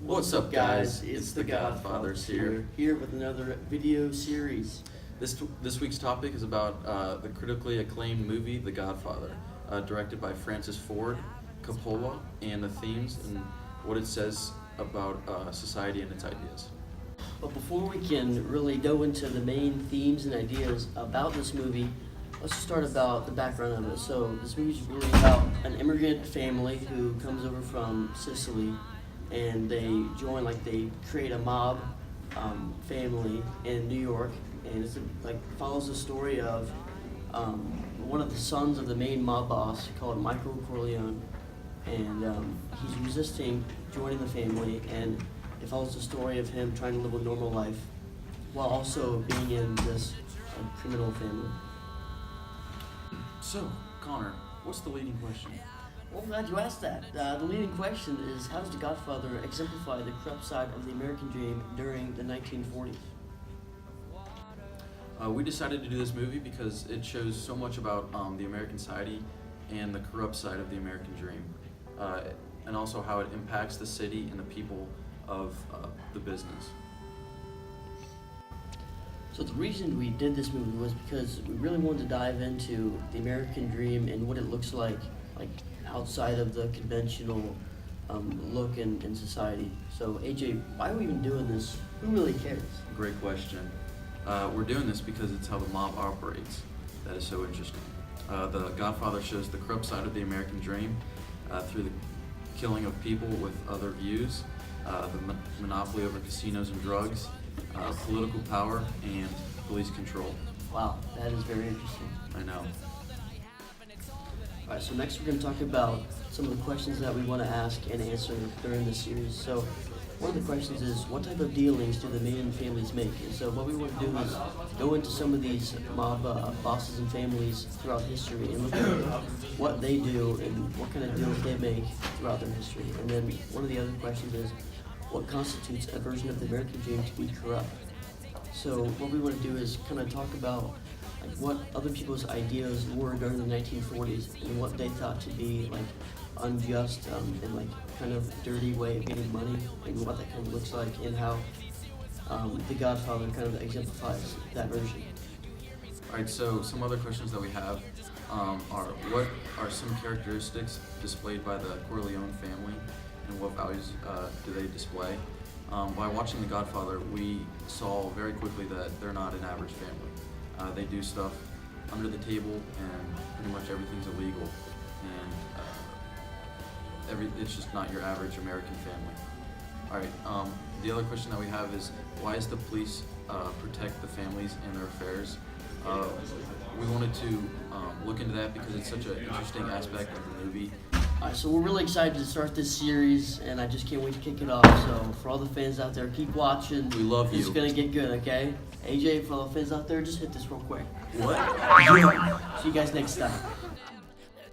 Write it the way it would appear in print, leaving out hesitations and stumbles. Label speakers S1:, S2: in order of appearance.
S1: What's up, guys? It's the Godfathers here.
S2: Here with another video series.
S1: This week's topic is about the critically acclaimed movie, The Godfather, directed by Francis Ford Coppola, and the themes and what it says about society and its ideas.
S2: But before we can really go into the main themes and ideas about this movie, let's start about the background of it. So this movie is really about an immigrant family who comes over from Sicily, and they create a mob family in New York, and it's follows the story of one of the sons of the main mob boss called Michael Corleone, and he's resisting joining the family, and it follows the story of him trying to live a normal life while also being in this criminal family.
S1: So, Connor, what's the leading question?
S2: Well, I'm glad you asked that. The leading question is, how does The Godfather exemplify the corrupt side of the American dream during the 1940s?
S1: We decided to do this movie because it shows so much about the American society and the corrupt side of the American dream, and also how it impacts the city and the people of the business.
S2: So the reason we did this movie was because we really wanted to dive into the American dream and what it looks like outside of the conventional look in society. So AJ, why are we even doing this? Who really cares?
S1: Great question. We're doing this because it's how the mob operates. That is so interesting. The Godfather shows the corrupt side of the American dream through the killing of people with other views, the monopoly over casinos and drugs, political power, and police control.
S2: Wow, that is very interesting.
S1: I know.
S2: Alright, so next we're going to talk about some of the questions that we want to ask and answer during this series. So one of the questions is, what type of dealings do the main families make? And so what we want to do is go into some of these mob bosses and families throughout history and look at what they do and what kind of deals they make throughout their history. And then one of the other questions is, what constitutes a version of the American dream to be corrupt? So what we want to do is kind of talk about what other people's ideas were during the 1940s and what they thought to be unjust and kind of dirty way of getting money, and what that kind of looks like, and how The Godfather kind of exemplifies that version.
S1: Alright, so some other questions that we have are, what are some characteristics displayed by the Corleone family, and what values do they display? By watching The Godfather, we saw very quickly that they're not an average family. They do stuff under the table, and pretty much everything's illegal, and it's just not your average American family. Alright, the other question that we have is, why is the police protect the families and their affairs? We wanted to look into that because it's such an interesting aspect of the movie.
S2: Alright, so we're really excited to start this series, and I just can't wait to kick it off. So for all the fans out there, keep watching.
S1: We love you.
S2: It's gonna get good, okay? AJ, for all the fans out there, just hit this real quick.
S1: What?
S2: See you guys next time.